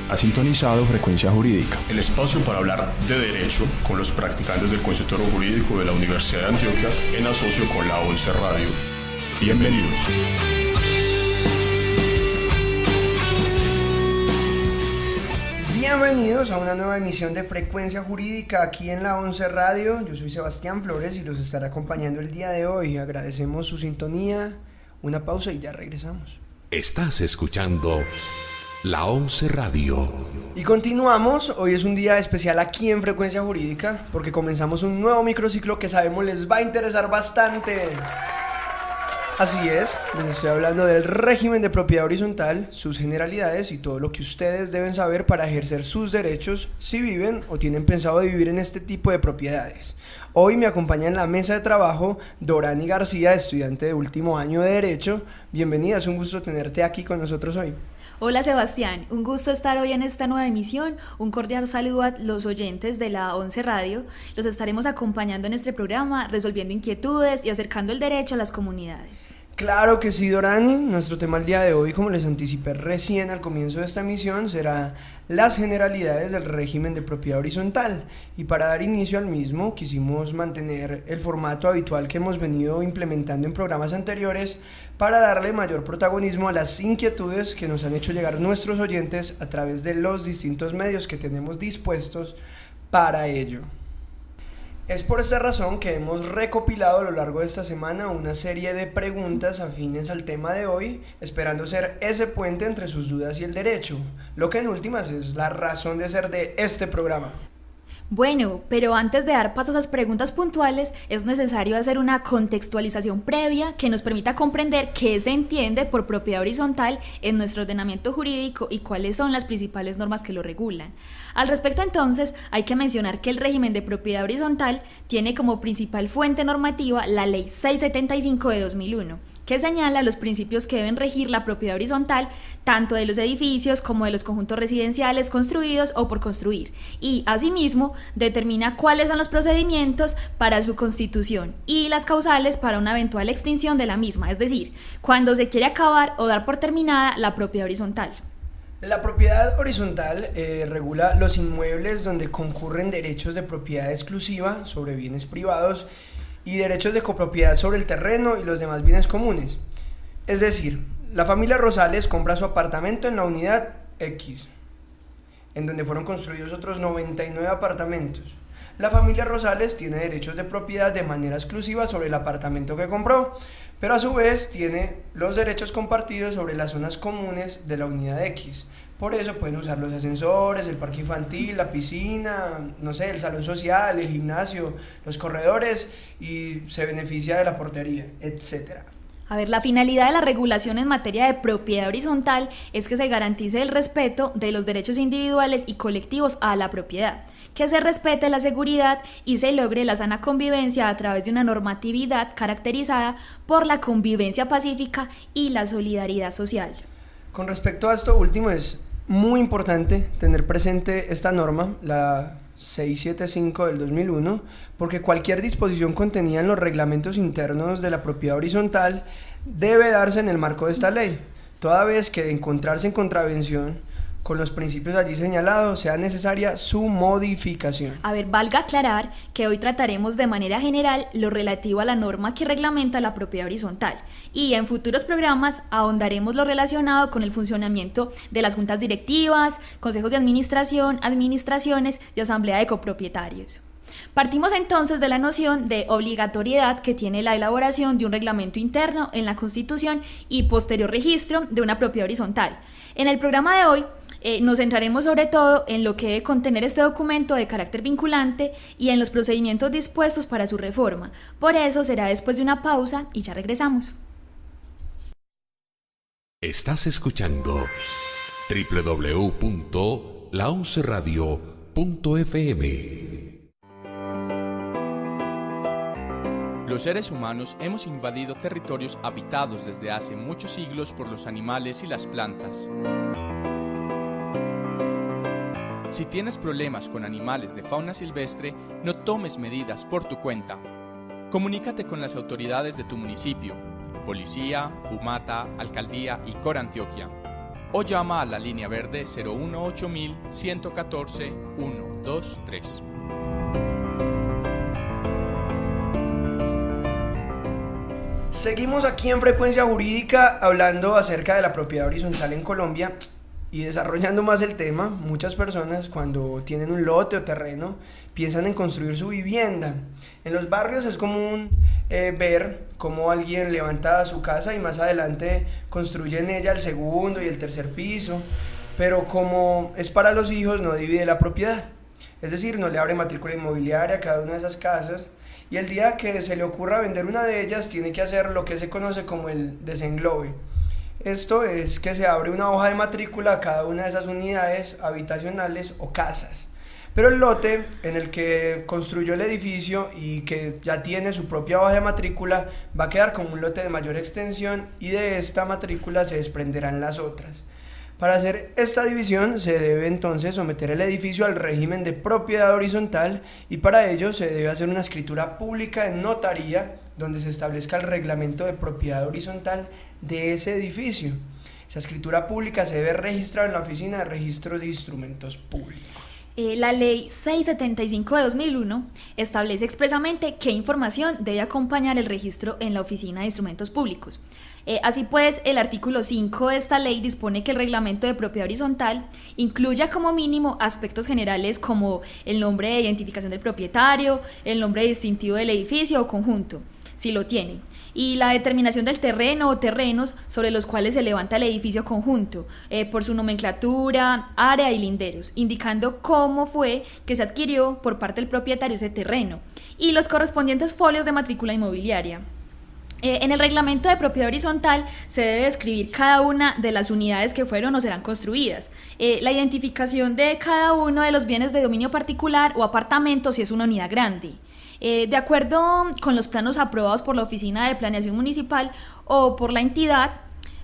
Ha sintonizado Frecuencia Jurídica, el espacio para hablar de derecho con los practicantes del consultorio jurídico de la Universidad de Antioquia en asocio con la 11 Radio. Bienvenidos. Bienvenidos a una nueva emisión de Frecuencia Jurídica aquí en la 11 Radio. Yo soy Sebastián Flores y los estaré acompañando el día de hoy. Agradecemos su sintonía. Una pausa y ya regresamos. Estás escuchando la 11 Radio. Y continuamos. Hoy es un día especial aquí en Frecuencia Jurídica porque comenzamos un nuevo microciclo que sabemos les va a interesar bastante. Así es, les estoy hablando del régimen de propiedad horizontal, sus generalidades y todo lo que ustedes deben saber para ejercer sus derechos si viven o tienen pensado vivir en este tipo de propiedades. Hoy me acompaña en la mesa de trabajo Dorani García, estudiante de último año de Derecho. Bienvenida, es un gusto tenerte aquí con nosotros hoy. Hola Sebastián, un gusto estar hoy en esta nueva emisión, un cordial saludo a los oyentes de la 11 Radio. Los estaremos acompañando en este programa, resolviendo inquietudes y acercando el derecho a las comunidades. Claro que sí, Dorani. Nuestro tema el día de hoy, como les anticipé recién al comienzo de esta emisión, será las generalidades del régimen de propiedad horizontal. Y para dar inicio al mismo, quisimos mantener el formato habitual que hemos venido implementando en programas anteriores para darle mayor protagonismo a las inquietudes que nos han hecho llegar nuestros oyentes a través de los distintos medios que tenemos dispuestos para ello. Es por esta razón que hemos recopilado a lo largo de esta semana una serie de preguntas afines al tema de hoy, esperando ser ese puente entre sus dudas y el derecho, lo que en últimas es la razón de ser de este programa. Bueno, pero antes de dar paso a esas preguntas puntuales, es necesario hacer una contextualización previa que nos permita comprender qué se entiende por propiedad horizontal en nuestro ordenamiento jurídico y cuáles son las principales normas que lo regulan. Al respecto, entonces, hay que mencionar que el régimen de propiedad horizontal tiene como principal fuente normativa la Ley 675 de 2001, que señala los principios que deben regir la propiedad horizontal, tanto de los edificios como de los conjuntos residenciales construidos o por construir, y asimismo determina cuáles son los procedimientos para su constitución y las causales para una eventual extinción de la misma, es decir, cuando se quiere acabar o dar por terminada la propiedad horizontal. La propiedad horizontal regula los inmuebles donde concurren derechos de propiedad exclusiva sobre bienes privados y derechos de copropiedad sobre el terreno y los demás bienes comunes. Es decir, la familia Rosales compra su apartamento en la unidad X, en donde fueron construidos otros 99 apartamentos. La familia Rosales tiene derechos de propiedad de manera exclusiva sobre el apartamento que compró, pero a su vez tiene los derechos compartidos sobre las zonas comunes de la unidad X. Por eso pueden usar los ascensores, el parque infantil, la piscina, no sé, el salón social, el gimnasio, los corredores y se beneficia de la portería, etc. A ver, la finalidad de la regulación en materia de propiedad horizontal es que se garantice el respeto de los derechos individuales y colectivos a la propiedad, que se respete la seguridad y se logre la sana convivencia a través de una normatividad caracterizada por la convivencia pacífica y la solidaridad social. Con respecto a esto último, es muy importante tener presente esta norma, la 675 del 2001, porque cualquier disposición contenida en los reglamentos internos de la propiedad horizontal debe darse en el marco de esta ley, toda vez que de encontrarse en contravención con los principios allí señalados sea necesaria su modificación. A ver, valga aclarar que hoy trataremos de manera general lo relativo a la norma que reglamenta la propiedad horizontal y en futuros programas ahondaremos lo relacionado con el funcionamiento de las juntas directivas, consejos de administración, administraciones y asamblea de copropietarios. Partimos entonces de la noción de obligatoriedad que tiene la elaboración de un reglamento interno en la Constitución y posterior registro de una propiedad horizontal. En el programa de hoy nos centraremos sobre todo en lo que debe contener este documento de carácter vinculante y en los procedimientos dispuestos para su reforma. Por eso será después de una pausa y ya regresamos. Estás escuchando www.la11radio.fm. Los seres humanos hemos invadido territorios habitados desde hace muchos siglos por los animales y las plantas. Si tienes problemas con animales de fauna silvestre, no tomes medidas por tu cuenta. Comunícate con las autoridades de tu municipio, Policía, Humata, Alcaldía y Cor Antioquia. o llama a la línea verde 018 114 123. Seguimos aquí en Frecuencia Jurídica hablando acerca de la propiedad horizontal en Colombia y desarrollando más el tema. Muchas personas cuando tienen un lote o terreno piensan en construir su vivienda. En los barrios es común ver cómo alguien levanta su casa y más adelante construye en ella el segundo y el tercer piso, pero como es para los hijos no divide la propiedad, es decir, no le abre matrícula inmobiliaria a cada una de esas casas, y el día que se le ocurra vender una de ellas tiene que hacer lo que se conoce como el desenglobe. Esto es que se abre una hoja de matrícula a cada una de esas unidades habitacionales o casas. Pero el lote en el que construyó el edificio y que ya tiene su propia hoja de matrícula va a quedar como un lote de mayor extensión y de esta matrícula se desprenderán las otras. Para hacer esta división se debe entonces someter el edificio al régimen de propiedad horizontal y para ello se debe hacer una escritura pública en notaría donde se establezca el reglamento de propiedad horizontal de ese edificio. Esa escritura pública se debe registrar en la Oficina de Registros de Instrumentos Públicos. La Ley 675 de 2001 establece expresamente qué información debe acompañar el registro en la Oficina de Instrumentos Públicos. Así pues, el artículo 5 de esta ley dispone que el reglamento de propiedad horizontal incluya como mínimo aspectos generales como el nombre de identificación del propietario, el nombre distintivo del edificio o conjunto, si lo tiene, y la determinación del terreno o terrenos sobre los cuales se levanta el edificio conjunto, por su nomenclatura, área y linderos, indicando cómo fue que se adquirió por parte del propietario ese terreno, y los correspondientes folios de matrícula inmobiliaria. En el reglamento de propiedad horizontal se debe describir cada una de las unidades que fueron o serán construidas, la identificación de cada uno de los bienes de dominio particular o apartamento si es una unidad grande, de acuerdo con los planos aprobados por la Oficina de Planeación Municipal o por la entidad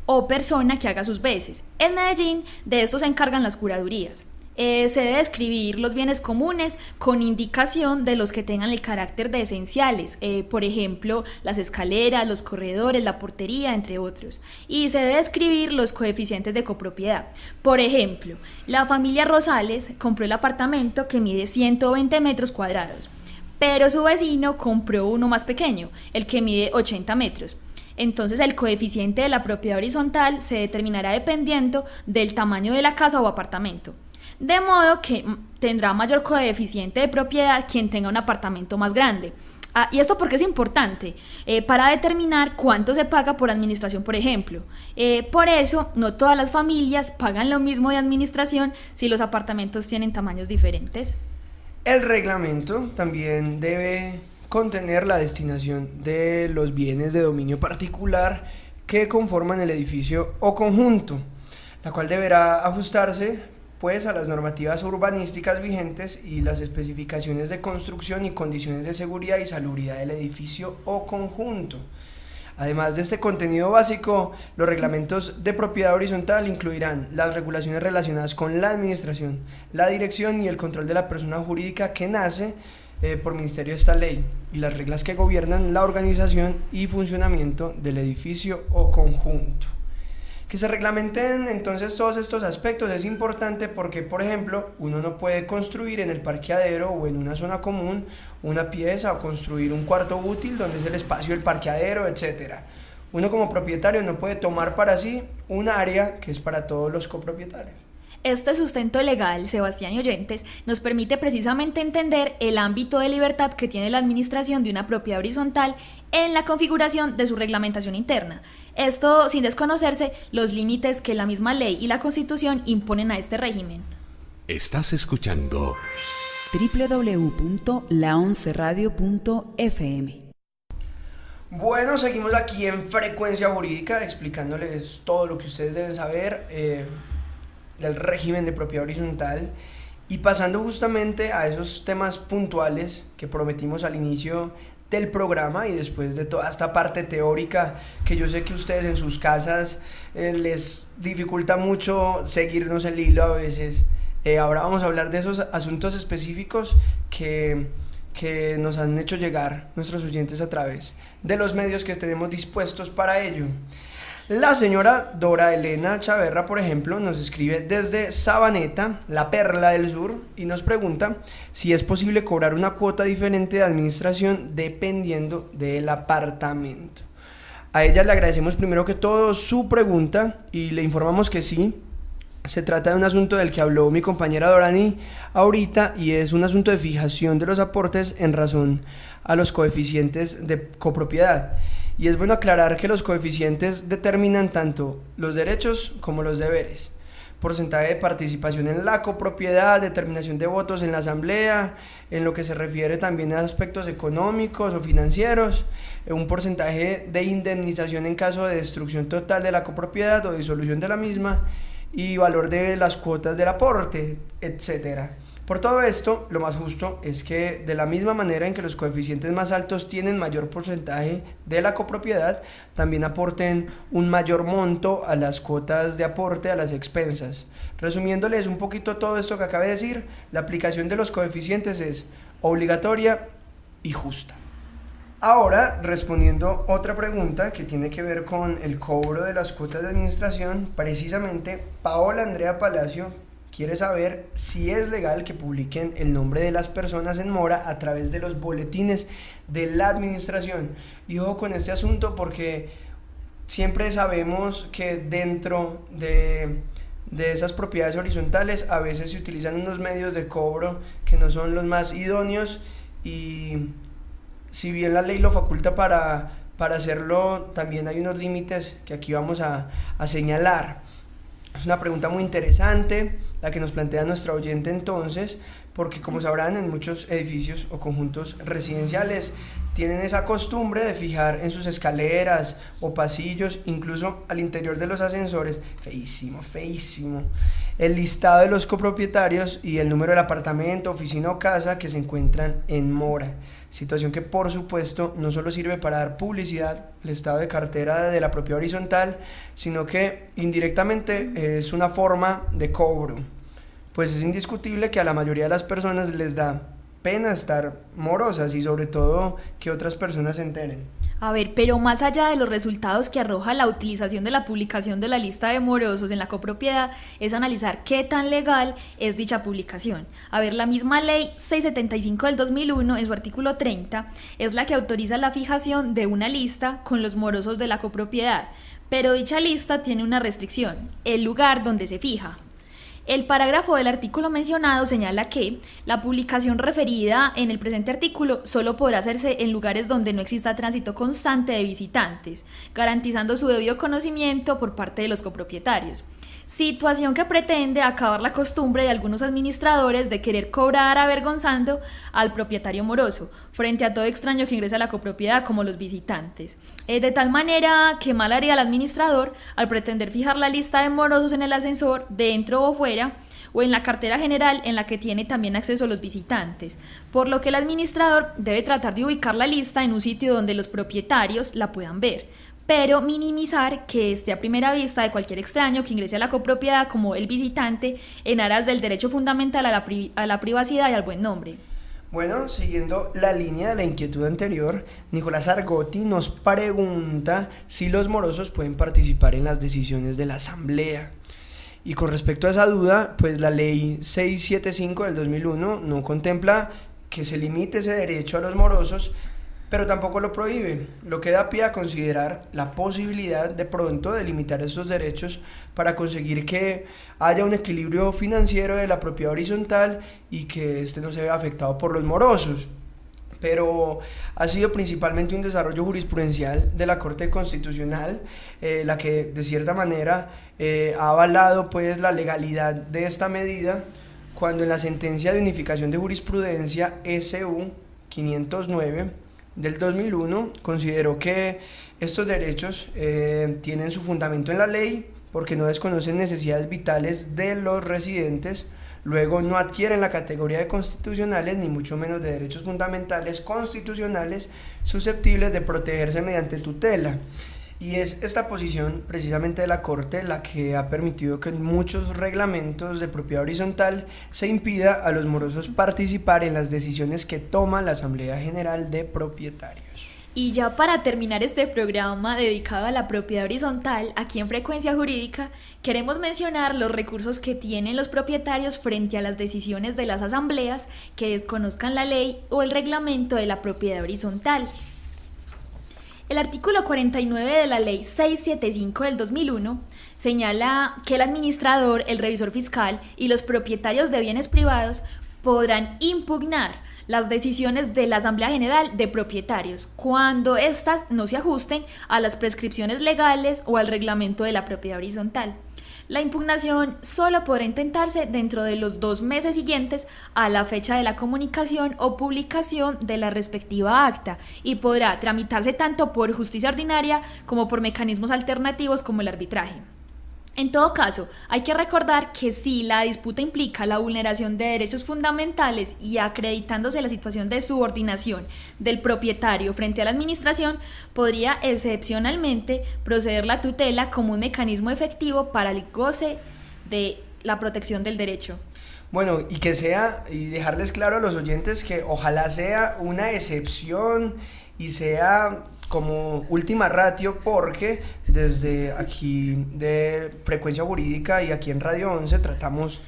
o persona que haga sus veces. En Medellín de esto se encargan las curadurías. Se debe describir los bienes comunes con indicación de los que tengan el carácter de esenciales, por ejemplo, las escaleras, los corredores, la portería, entre otros. Y se debe describir los coeficientes de copropiedad. Por ejemplo, la familia Rosales compró el apartamento que mide 120 metros cuadrados, pero su vecino compró uno más pequeño, el que mide 80 metros. Entonces el coeficiente de la propiedad horizontal se determinará dependiendo del tamaño de la casa o apartamento. De modo que tendrá mayor coeficiente de propiedad quien tenga un apartamento más grande. ¿Y esto por qué es importante? Para determinar cuánto se paga por administración, por ejemplo. Por eso, no todas las familias pagan lo mismo de administración si los apartamentos tienen tamaños diferentes. El reglamento también debe contener la destinación de los bienes de dominio particular que conforman el edificio o conjunto, la cual deberá ajustarse pues a las normativas urbanísticas vigentes y las especificaciones de construcción y condiciones de seguridad y salubridad del edificio o conjunto. Además de este contenido básico, los reglamentos de propiedad horizontal incluirán las regulaciones relacionadas con la administración, la dirección y el control de la persona jurídica que nace por ministerio de esta ley y las reglas que gobiernan la organización y funcionamiento del edificio o conjunto. Que se reglamenten entonces todos estos aspectos es importante porque, por ejemplo, uno no puede construir en el parqueadero o en una zona común una pieza o construir un cuarto útil donde es el espacio del parqueadero, etc. Uno como propietario no puede tomar para sí un área que es para todos los copropietarios. Este sustento legal, Sebastián y oyentes, nos permite precisamente entender el ámbito de libertad que tiene la administración de una propiedad horizontal en la configuración de su reglamentación interna. Esto sin desconocerse los límites que la misma ley y la Constitución imponen a este régimen. Estás escuchando www.laonceradio.fm. Bueno, seguimos aquí en Frecuencia Jurídica explicándoles todo lo que ustedes deben saber del régimen de propiedad horizontal y pasando justamente a esos temas puntuales que prometimos al inicio del programa y después de toda esta parte teórica que yo sé que ustedes en sus casas les dificulta mucho seguirnos el hilo a veces. Ahora vamos a hablar de esos asuntos específicos que nos han hecho llegar nuestros oyentes a través de los medios que tenemos dispuestos para ello. La señora Dora Elena Chaverra, por ejemplo, nos escribe desde Sabaneta, la Perla del Sur, y nos pregunta si es posible cobrar una cuota diferente de administración dependiendo del apartamento. A ella le agradecemos primero que todo su pregunta y le informamos que sí. Se trata de un asunto del que habló mi compañera Dorani ahorita, y es un asunto de fijación de los aportes en razón a los coeficientes de copropiedad. Y es bueno aclarar que los coeficientes determinan tanto los derechos como los deberes. Porcentaje de participación en la copropiedad, determinación de votos en la asamblea, en lo que se refiere también a aspectos económicos o financieros, un porcentaje de indemnización en caso de destrucción total de la copropiedad o disolución de la misma, y valor de las cuotas del aporte, etc. Por todo esto, lo más justo es que de la misma manera en que los coeficientes más altos tienen mayor porcentaje de la copropiedad, también aporten un mayor monto a las cuotas de aporte a las expensas. Resumiéndoles un poquito todo esto que acabé de decir, la aplicación de los coeficientes es obligatoria y justa. Ahora, respondiendo otra pregunta que tiene que ver con el cobro de las cuotas de administración, precisamente Paola Andrea Palacio quiere saber si es legal que publiquen el nombre de las personas en mora a través de los boletines de la administración. Y ojo con este asunto, porque siempre sabemos que dentro de esas propiedades horizontales a veces se utilizan unos medios de cobro que no son los más idóneos, y si bien la ley lo faculta para hacerlo, también hay unos límites que aquí vamos a señalar. Es una pregunta muy interesante la que nos plantea nuestra oyente entonces, porque como sabrán, en muchos edificios o conjuntos residenciales tienen esa costumbre de fijar en sus escaleras o pasillos, incluso al interior de los ascensores, feísimo, el listado de los copropietarios y el número del apartamento, oficina o casa que se encuentran en mora. Situación que por supuesto no solo sirve para dar publicidad al estado de cartera de la propiedad horizontal, sino que indirectamente es una forma de cobro, pues es indiscutible que a la mayoría de las personas les da pena estar morosas y sobre todo que otras personas se enteren. A ver, pero más allá de los resultados que arroja la utilización de la publicación de la lista de morosos en la copropiedad, es analizar qué tan legal es dicha publicación. A ver, la misma ley 675 del 2001, en su artículo 30, es la que autoriza la fijación de una lista con los morosos de la copropiedad, pero dicha lista tiene una restricción: el lugar donde se fija. El parágrafo del artículo mencionado señala que la publicación referida en el presente artículo solo podrá hacerse en lugares donde no exista tránsito constante de visitantes, garantizando su debido conocimiento por parte de los copropietarios. Situación que pretende acabar la costumbre de algunos administradores de querer cobrar avergonzando al propietario moroso frente a todo extraño que ingresa a la copropiedad, como los visitantes. De tal manera que mal haría el administrador al pretender fijar la lista de morosos en el ascensor, dentro o fuera, o en la cartera general en la que tiene también acceso los visitantes, por lo que el administrador debe tratar de ubicar la lista en un sitio donde los propietarios la puedan ver, pero minimizar que esté a primera vista de cualquier extraño que ingrese a la copropiedad como el visitante, en aras del derecho fundamental a la privacidad y al buen nombre. Bueno, siguiendo la línea de la inquietud anterior, Nicolás Argotti nos pregunta si los morosos pueden participar en las decisiones de la asamblea. Y con respecto a esa duda, pues la ley 675 del 2001 no contempla que se limite ese derecho a los morosos, pero tampoco lo prohíbe, lo que da pie a considerar la posibilidad de pronto de limitar estos derechos para conseguir que haya un equilibrio financiero de la propiedad horizontal y que este no se vea afectado por los morosos. Pero ha sido principalmente un desarrollo jurisprudencial de la Corte Constitucional la que de cierta manera ha avalado pues la legalidad de esta medida, cuando en la sentencia de unificación de jurisprudencia SU 509 del 2001 consideró que estos derechos tienen su fundamento en la ley porque no desconocen necesidades vitales de los residentes, luego no adquieren la categoría de constitucionales ni mucho menos de derechos fundamentales constitucionales susceptibles de protegerse mediante tutela. Y es esta posición precisamente de la Corte la que ha permitido que en muchos reglamentos de propiedad horizontal se impida a los morosos participar en las decisiones que toma la Asamblea General de Propietarios. Y ya para terminar este programa dedicado a la propiedad horizontal, aquí en Frecuencia Jurídica, queremos mencionar los recursos que tienen los propietarios frente a las decisiones de las asambleas que desconozcan la ley o el reglamento de la propiedad horizontal. El artículo 49 de la Ley 675 del 2001 señala que el administrador, el revisor fiscal y los propietarios de bienes privados podrán impugnar las decisiones de la Asamblea General de Propietarios cuando éstas no se ajusten a las prescripciones legales o al reglamento de la propiedad horizontal. La impugnación solo podrá intentarse dentro de los 2 meses siguientes a la fecha de la comunicación o publicación de la respectiva acta y podrá tramitarse tanto por justicia ordinaria como por mecanismos alternativos como el arbitraje. En todo caso, hay que recordar que si la disputa implica la vulneración de derechos fundamentales y acreditándose la situación de subordinación del propietario frente a la administración, podría excepcionalmente proceder la tutela como un mecanismo efectivo para el goce de la protección del derecho. Bueno, y dejarles claro a los oyentes que ojalá sea una excepción y sea como última ratio, porque desde aquí de Frecuencia Jurídica y aquí en Radio 11 tratamos,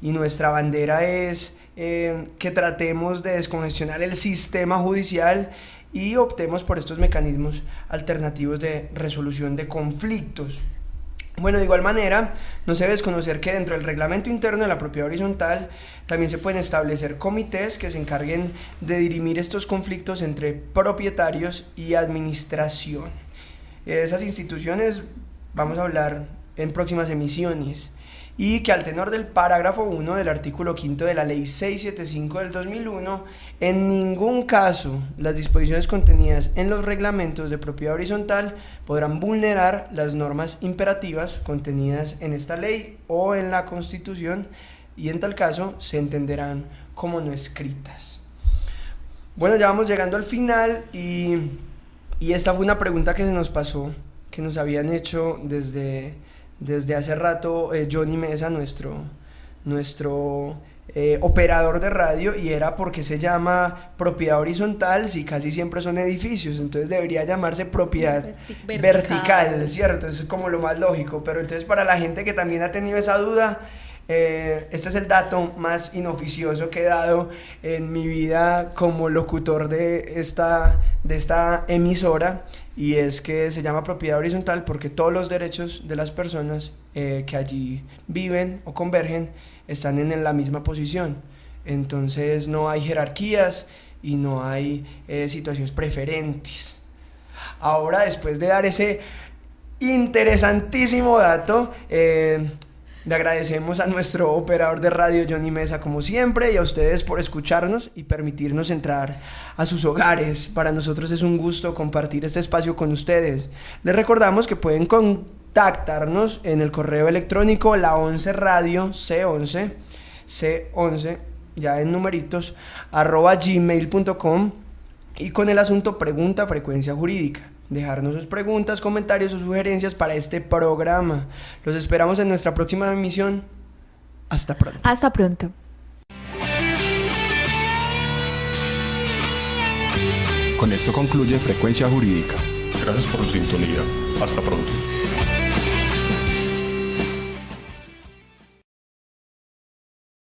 y nuestra bandera es que tratemos de descongestionar el sistema judicial y optemos por estos mecanismos alternativos de resolución de conflictos. Bueno, de igual manera, no se debe desconocer que dentro del reglamento interno de la propiedad horizontal también se pueden establecer comités que se encarguen de dirimir estos conflictos entre propietarios y administración. Esas instituciones vamos a hablar en próximas emisiones, y que al tenor del parágrafo 1 del artículo 5 de la Ley 675 del 2001, en ningún caso las disposiciones contenidas en los reglamentos de propiedad horizontal podrán vulnerar las normas imperativas contenidas en esta ley o en la Constitución, y en tal caso se entenderán como no escritas. Bueno, ya vamos llegando al final, y esta fue una pregunta que se nos pasó, que nos habían hecho desde hace rato Johnny Mesa, nuestro operador de radio, y era ¿por qué se llama propiedad horizontal si casi siempre son edificios? Entonces debería llamarse propiedad vertical, ¿cierto? Eso es como lo más lógico, pero entonces para la gente que también ha tenido esa duda, este es el dato más inoficioso que he dado en mi vida como locutor de esta emisora, y es que se llama propiedad horizontal porque todos los derechos de las personas que allí viven o convergen están en la misma posición. Entonces no hay jerarquías y no hay situaciones preferentes. Ahora, después de dar ese interesantísimo dato, le agradecemos a nuestro operador de radio Johnny Mesa como siempre, y a ustedes por escucharnos y permitirnos entrar a sus hogares. Para nosotros es un gusto compartir este espacio con ustedes. Les recordamos que pueden contactarnos en el correo electrónico la 11 radio C11 ya en numeritos @gmail.com, y con el asunto Pregunta Frecuencia Jurídica. Dejarnos sus preguntas, comentarios o sugerencias para este programa. Los esperamos en nuestra próxima emisión. Hasta pronto. Hasta pronto. Con esto concluye Frecuencia Jurídica. Gracias por su sintonía. Hasta pronto.